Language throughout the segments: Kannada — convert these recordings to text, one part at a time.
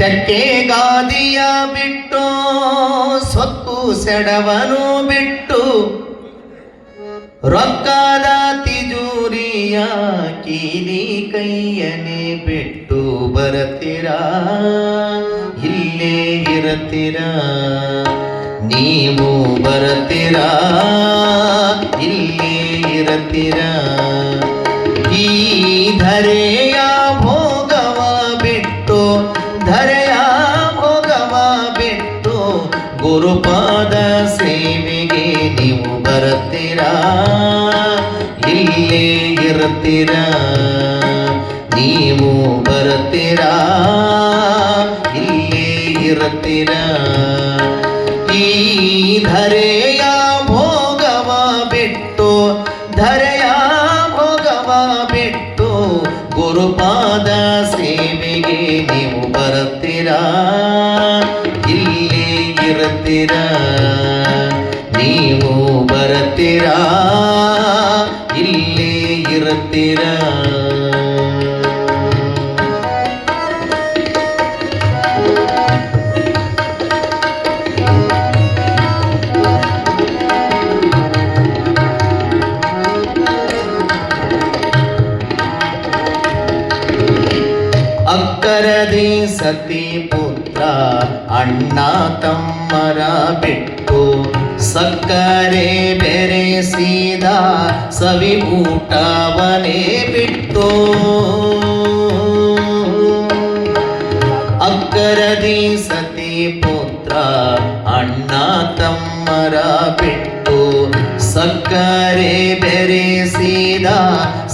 ತೆಕ್ಕೆ ಗಾದಿಯ ಬಿಟ್ಟು ಸೊಕ್ಕು ಸೆಡವನು ಬಿಟ್ಟು ರೊಕ್ಕದ ತಿಜೂರಿಯ ಕೀಲಿ ಕೈಯನೆ ಬಿಟ್ಟು ಬರತೀರಾ ಇಲ್ಲೇ ಇರತೀರಾ ನೀವು ಬರತೀರಾ ಇಲ್ಲೇ ಇರತೀರಾ ಈ ಧರೆಯ ಭೋಗವ ಬಿಟ್ಟು ಧರೆಯ ಭೋಗವ ಬಿಟ್ಟು ಗುರುಪಾದ ಸೇವೆಗೆ ನೀವು ಬರತೀರಾ ಇಲ್ಲೇ ಇರ್ತೀರಾ ನೀವು ಬರತೀರಾ ಇಲ್ಲೇ ಇರ್ತೀರಾ ಈ ಧರೆಯ ಭೋಗವ ಬಿಟ್ಟು ಧರೆಯ ಭೋಗವ ಬಿಟ್ಟು ಗುರುಪಾದ ಸೇವೆಗೆ ನೀವು ಬರತೀರಾ ಇಲ್ಲೇ ಇರ್ತೀರಾ ನೀವು ಬರತೀರಾ ಇಲ್ಲೇ ಇರ್ತೀರಾ ಅಕ್ಕರದಿ ಸತಿ ಪುತ್ರ ಅಣ್ಣ ತಮ್ಮರ ಬಿಟ್ಟು ಸಕ್ಕರೆ ಬೆರೆಸಿದ ಸವಿ ಊಟವನೇ ಬಿಟ್ಟು ಅಕ್ಕರದಿ ಸತಿ ಪುತ್ರ ಅಣ್ಣ ತಮ್ಮರ ಬಿಟ್ಟು ಸಕ್ಕರೆ ಬೆರೆಸಿದ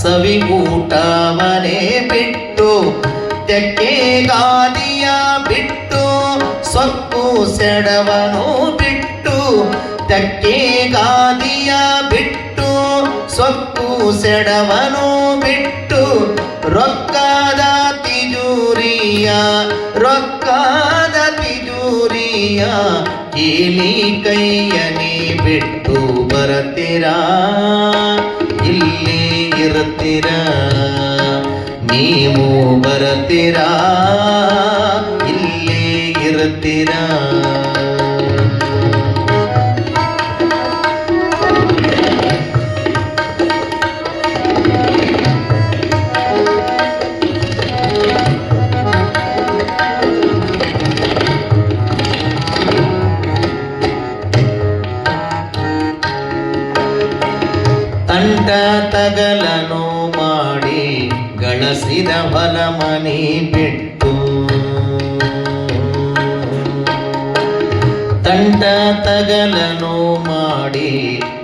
ಸವಿ ಊಟವನೇ ಬಿಟ್ಟು ತೆಕ್ಕೆ ಗಾದಿಯ ಬಿಟ್ಟು ಸೊಕ್ಕು ಸೆಡವನು ಬಿಟ್ಟು ತೆಕ್ಕೆ ಗಾದಿಯ ಬಿಟ್ಟು ಸೊಕ್ಕು ಸೆಡವನು ಬಿಟ್ಟು ರೊಕ್ಕದ ತಿಜೂರಿಯ ರೊಕ್ಕದ ತಿಜೂರಿಯ ಕೀಲಿ ಕೈಯನೆ ಬಿಟ್ಟು ಬರತೀರಾ ಇಲ್ಲೇ ಇರ್ತೀರಾ ನೀವು ಬರತೀರಾ ಇಲ್ಲೇ ಇರ್ತೀರಾ ತಂಟ ತಗಲನು ಮಾಡಿ ಗಳಿಸಿದ ಹೊಲ ಮನೆ ಬಿಟ್ಟು ತಂಟ ತಗಲನು ಮಾಡಿ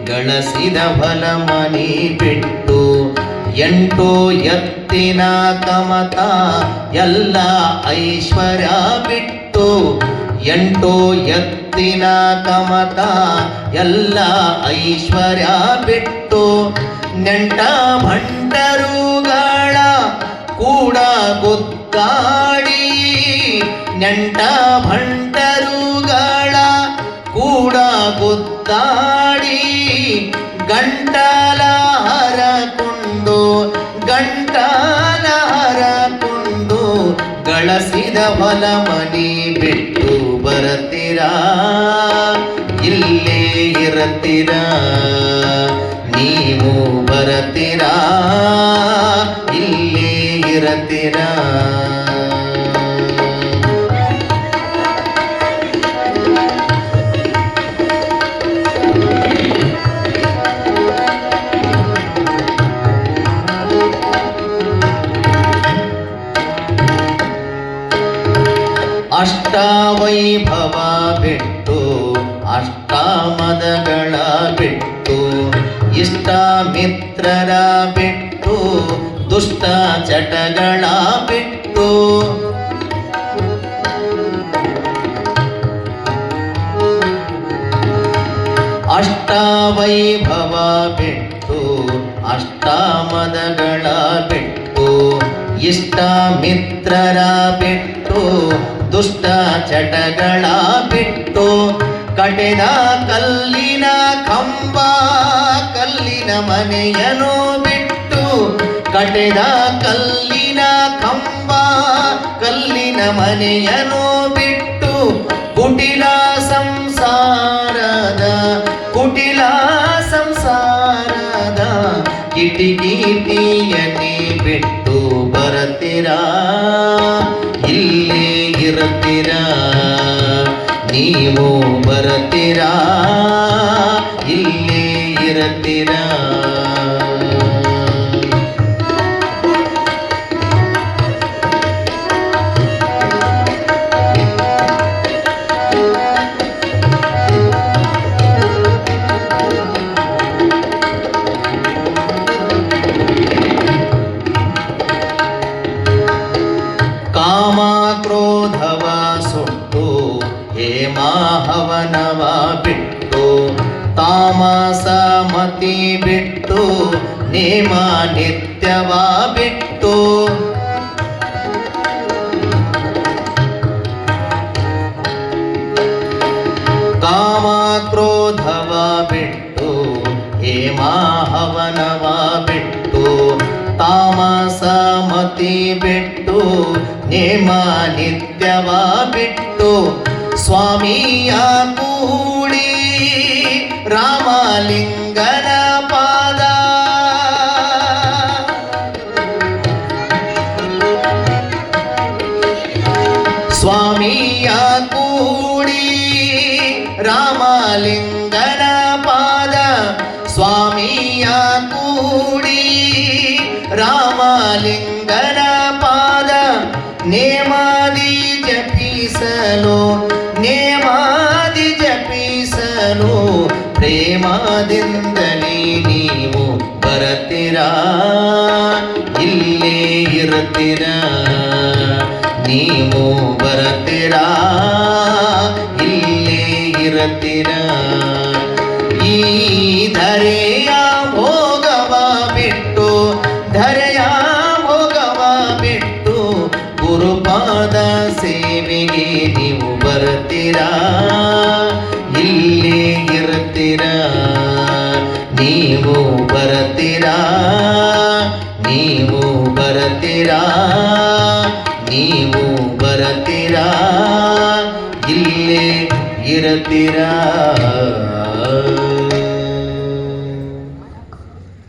ಗಳಿಸಿದ ಹೊಲ ಮನೆ ಬಿಟ್ಟು ಎಂಟು ಎತ್ತಿನ ಕಮತ ಎಲ್ಲ ಐಶ್ವರ್ಯ ಬಿಟ್ಟು ಎಂಟು ಎತ್ತಿನ ಕಮತ ಎಲ್ಲ ಐಶ್ವರ್ಯ ಬಿಟ್ಟು ನೆಂಟ ಭಂಡರುಗಳ ಕೂಡ ಗುದ್ದಾಡಿ ನೆಂಟ ಭಂಡರುಗಳ ಕೂಡ ಗುದ್ದಾಡಿ ಗಂಟಲ ಹರಕೊಂಡು ಗಂಟಲ ಹರಕೊಂಡು ಗಳಿಸಿದ ಹೊಲ ಮನೆ ಬಿಟ್ಟು ಬರತೀರಾ ಇಲ್ಲೇ ಇರತೀರಾ ನೀವು ಬರತೀರಾ ಇಲ್ಲೇ ಇರತೀರಾ ಅಷ್ಟವೈಭವ ಬಿಟ್ಟು ಅಷ್ಟಮದಗಳ ಬಿಟ್ಟು ಇಷ್ಟ ಮಿತ್ರರ ಬಿಟ್ಟು ದುಷ್ಟ ಚಟಗಳ ಬಿಟ್ಟು ಅಷ್ಟವೈಭವ ಬಿಟ್ಟು ಅಷ್ಟಮದಗಳ ಬಿಟ್ಟು ಇಷ್ಟ ಮಿತ್ರರ ಬಿಟ್ಟು ದುಷ್ಟ ಚಟಗಳ ಬಿಟ್ಟು ಕಟೆದ ಕಲ್ಲಿನ ಕಂಬ ಕಲ್ಲಿನ ಮನೆಯನು ಬಿಟ್ಟು ಕಟೆದ ಕಲ್ಲಿನ ಕಂಬ ಕಲ್ಲಿನ ಮನೆಯನ್ನು ಬಿಟ್ಟು ಕುಟಿಲ ಸಂಸಾರದ ಕಿಟಿಕಿಟಿಯನ್ನೇ ಬಿಟ್ಟು ಬರತೀರಾ, ಇಲ್ಲೇ ಇರತೀರಾ, ನೀವು ಬರತೀರಾ, ಇಲ್ಲೇ ಇರತೀರಾ. ಕಾಮ ಕ್ರೋಧವ ಸುಟ್ಟು ಹೇಮಾಹವನವ ಬಿಟ್ಟು ತಾಮಸ ಮತಿ ಬಿಟ್ಟು ನೇಮ ನಿತ್ಯವ ಬಿಟ್ಟು ಕಾಮ ಕ್ರೋಧವ ಬಿಟ್ಟು ಹೇಮಾಹವನವ ಬಿಟ್ಟು ತಾಮಸ ಮತಿ ಬಿಟ್ಟು ನೇಮ ನಿತ್ಯವ ಬಿಟ್ಟು ಸ್ವಾಮಿಯ ಕೂಡಿ ರಾಮಲಿಂಗನ ಪಾದ ಸ್ವಾಮಿಯ ಕೂಡಿ ರಾಮಲಿಂಗನ ಪಾದ ಸ್ವಾಮಿಯ ಕೂಡಿ ರಾಮಲಿಂಗನ ಪಾದ ನೇಮಾದಿ ಜಪಿಸಲು ನೇಮಾದಿ ಜಪಿಸಲು ಪ್ರೇಮದಿಂದಲೇ ನೀವು ಬರತೀರಾ, ಇಲ್ಲೇ ಇರ್ತೀರಾ, ನೀವು ಬರತೀರಾ, ಇಲ್ಲೇ ಇರ್ತೀರಾ. ಈ ಧರೆಯ ಭೋಗವ ಬಿಟ್ಟು ಧರೆಯ ಭೋಗವ ಬಿಟ್ಟು ಗುರುಪಾದ ಸೇವೆಗೆ ನೀವು ಬರ್ತೀರಾ, ಇಲ್ಲೇ ಇರ್ತೀರಾ, ನೀವು ಬರ್ತೀರಾ, ನೀವು ಬರ್ತೀರಾ, ನೀವು ಬರ್ತೀರಾ, ಇಲ್ಲೇ ಇರ್ತೀರಾ.